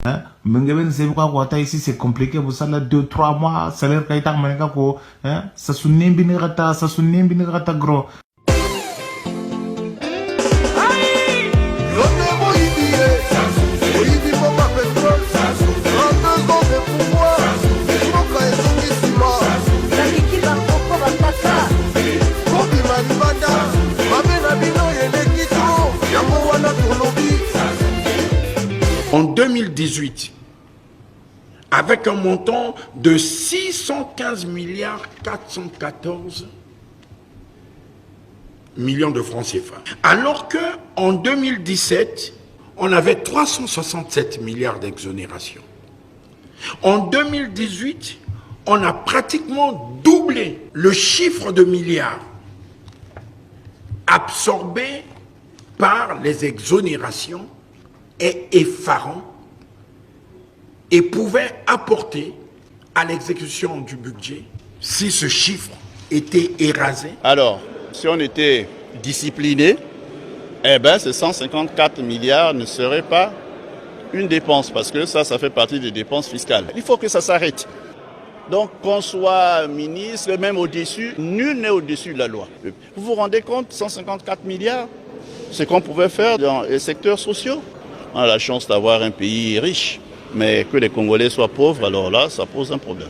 Hein? Ici c'est compliqué, vous savez, 2-3 mois, salaire kaita manika ko, hein? Ça sunne binigata gros. En 2018, avec un montant de 615 milliards 414 millions de francs CFA. Alors qu'en 2017, on avait 367 milliards d'exonération. En 2018, on a pratiquement doublé le chiffre de milliards absorbé par les exonérations est effarant et pouvait apporter à l'exécution du budget si ce chiffre était érasé. Alors, si on était discipliné, eh ben ces 154 milliards ne seraient pas une dépense, parce que ça fait partie des dépenses fiscales. Il faut que ça s'arrête. Donc, qu'on soit ministre, même au-dessus, nul n'est au-dessus de la loi. Vous vous rendez compte, 154 milliards, ce qu'on pouvait faire dans les secteurs sociaux? On a la chance d'avoir un pays riche, mais que les Congolais soient pauvres, alors là, ça pose un problème.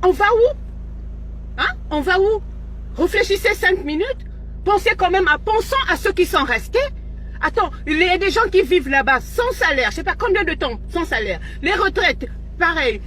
On va où? Hein? On va où? Réfléchissez 5 minutes. Pensez quand même pensons à ceux qui sont restés. Attends, il y a des gens qui vivent là-bas sans salaire. Je sais pas combien de temps sans salaire. Les retraites, pareil.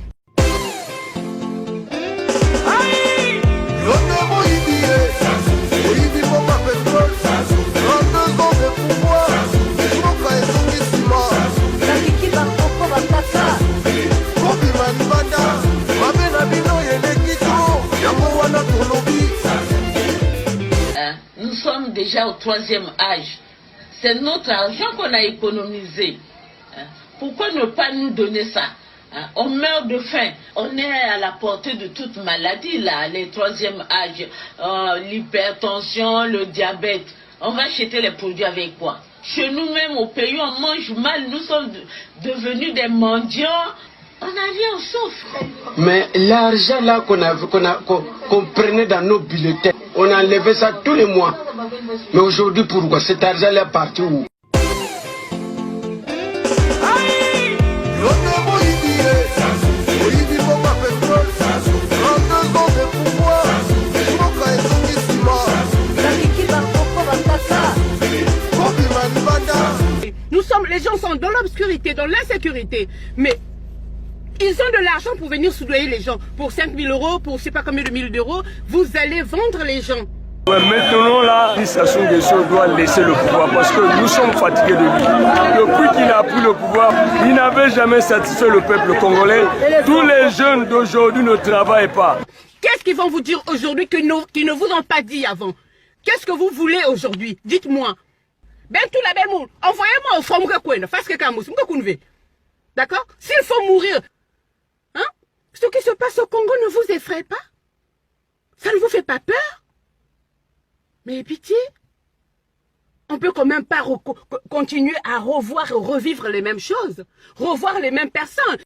Nous sommes déjà au 3e âge. C'est notre argent qu'on a économisé. Pourquoi ne pas nous donner ça? On meurt de faim. On est à la portée de toute maladie, là, les 3e âge. L'hypertension, le diabète. On va acheter les produits avec quoi? Chez nous-mêmes, au pays, on mange mal. Nous sommes devenus des mendiants. On a rien, on souffre. Mais l'argent là qu'on prenait dans nos bulletins, on enlevait ça tous les mois. Mais aujourd'hui, pourquoi cet argent là est parti où? Les gens sont dans l'obscurité, dans l'insécurité. Mais ils ont de l'argent pour venir soudoyer les gens. Pour 5 000 euros, pour je ne sais pas combien de 1000 euros, vous allez vendre les gens. Ouais, maintenant là, Sassou Nguesso doit laisser le pouvoir parce que nous sommes fatigués de lui. Depuis qu'il a pris le pouvoir, il n'avait jamais satisfait le peuple congolais. Tous les jeunes d'aujourd'hui ne travaillent pas. Qu'est-ce qu'ils vont vous dire aujourd'hui qu'ils ne vous ont pas dit avant? Qu'est-ce que vous voulez aujourd'hui? Dites-moi. Ben tout la belle moule. Envoyez-moi au fond d'accord? S'il faut mourir, hein? Ce qui se passe au Congo ne vous effraie pas? Ça ne vous fait pas peur? Mais pitié, on peut quand même pas continuer à revoir et revivre les mêmes choses, revoir les mêmes personnes.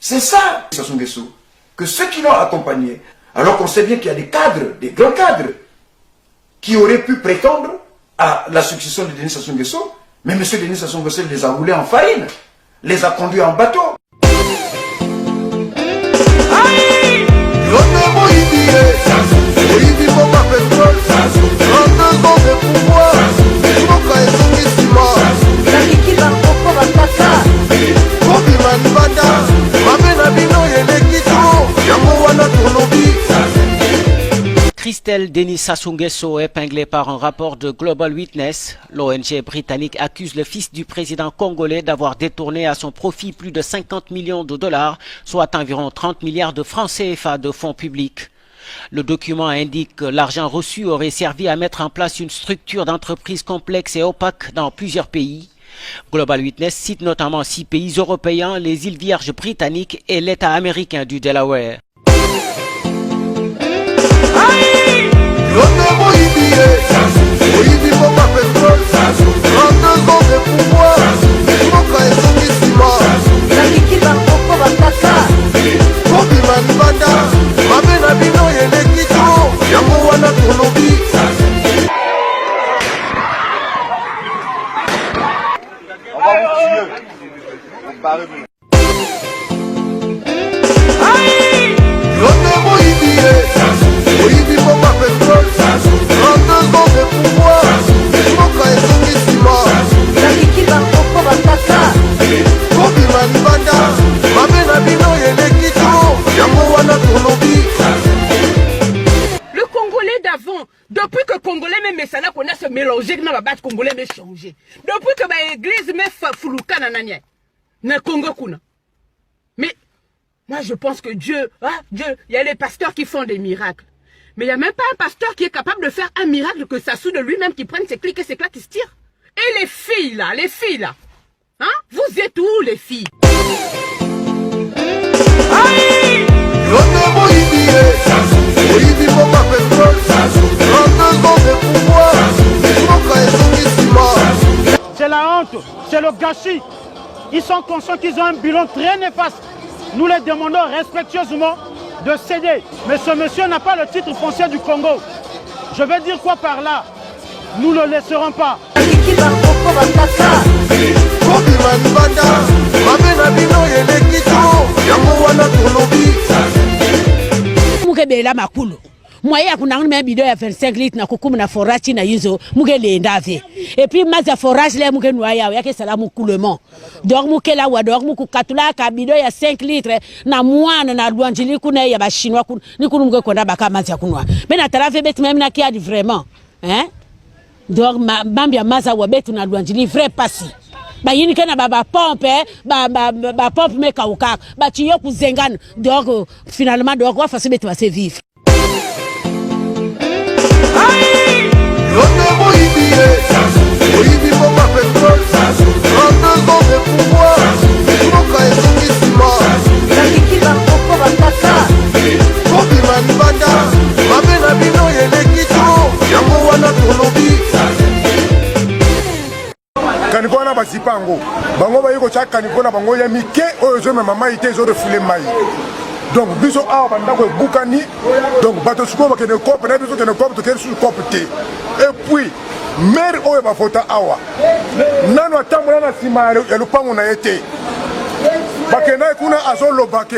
C'est ça, Sassou Nguesso, que ceux qui l'ont accompagné, alors qu'on sait bien qu'il y a des cadres, des grands cadres, qui auraient pu prétendre à la succession de Denis Sassou Nguesso, mais M. Denis Sassou Nguesso les a roulés en farine, les a conduits en bateau. Mabena bino yeleki tu, yango wana tolobi. Christelle Denis Sassou Nguesso, épinglée par un rapport de Global Witness, l'ONG britannique accuse le fils du président congolais d'avoir détourné à son profit plus de 50 millions de dollars, soit environ 30 milliards de francs CFA de fonds publics. Le document indique que l'argent reçu aurait servi à mettre en place une structure d'entreprise complexe et opaque dans plusieurs pays. Global Witness cite notamment 6 pays européens, les îles Vierges britanniques et l'État américain du Delaware. Le Congolais d'avant, depuis que Congolais même ça n'a qu'on a se mélangé, que ma base Congolais mais changé. Depuis que ma église me foulouka nananya, na Congo kuna. Mais moi je pense que Dieu, il y a les pasteurs qui font des miracles. Mais il n'y a même pas un pasteur qui est capable de faire un miracle que ça sous de lui-même qui prenne ses clics et ses claques qui se tire. Et les filles là, hein? Vous êtes où les filles? C'est la honte, c'est le gâchis. Ils sont conscients qu'ils ont un bilan très néfaste. Nous les demandons respectueusement de céder. Mais ce monsieur n'a pas le titre foncier du Congo. Je vais dire quoi par là? Nous ne le laisserons pas. Moya kuna ngime bidon ya 25 litres na kukumu na forage na yizo muke lenda ve et puis maza forage le muke noya yake salamu coulement donc muke la wa donc muku katula ka bidon ya 5 litres na mwana na luanjili kuna ya ba chinois ni kunu muke konda baka maza kunwa mais na trave bet même na kia vraiment hein donc mambia maza wa betu na luanjili vrai pasi ba yini kana baba pompe ba pompe me kauka ba tiyo kuzengana donc finalement donc wa fasi betu va se vivre. Kanifona basipango bango bayiko cha kanifona bango ya mike oyo zo mama ite zo refule mai donc biso awa bandako ebukani donc bato siko bakene kope na biso kene kope to kene su kope te et puis maire oyo bafota awa nano atambola na sima ya lupango na yete bakena kuna azolobake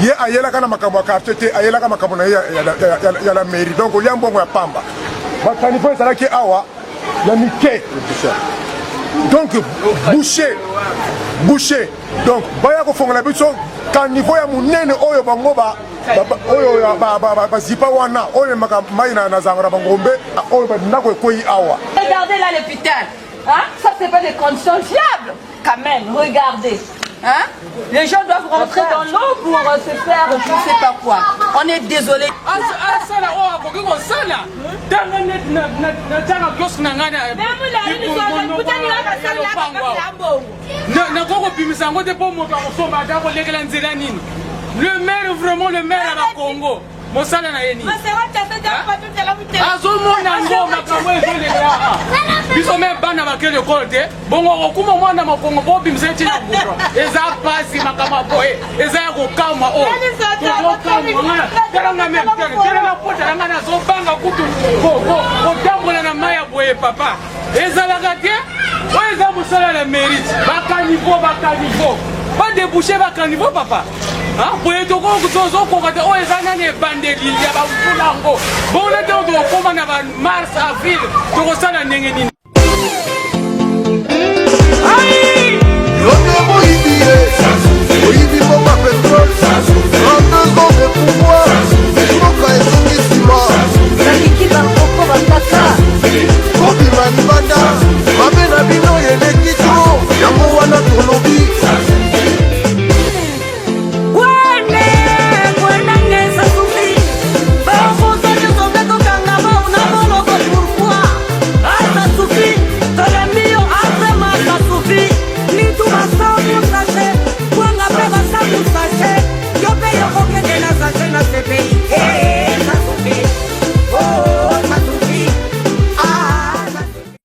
ye ayela kana makambo ya quartier te ayela kana makambo na ya la mairie donc liambongo ya pamba bakanifo ezalaki awa ya mike donc boucher donc baya ko fongola biso ka niveau ya munene oyo bango oyo ba zipa wana oyo mai na zangora bangombe oyo ndako ekoyi awa. Regardez là l'hôpital, hein? Ça c'est pas des conditions fiables quand même, regardez. Hein? Les gens doivent rentrer dans l'eau pour se faire je ne sais pas quoi. On est désolé. Le maire, vraiment le maire à la Congo. Mosala na yeni. Azomona ngoma kamwe ezoleka. Biso me bana bakele kote. Bongo okuma mwana makongo bo bimse tshina butwa. Eza pasi makama boye. Eza ya kokama o. Tela me tela na pota ngana zo banga kutu. Ko tambola na maya boye papa. Eza la gate. O eza musala la mérite. Bakanivo. Pas déboucher bakanivo papa. Ah, pour les tokos qui sont au Congo, on est allé bandeli, il y a pas beaucoup d'ango. Bon, on est dans le mars, avril, tu ressens la négative.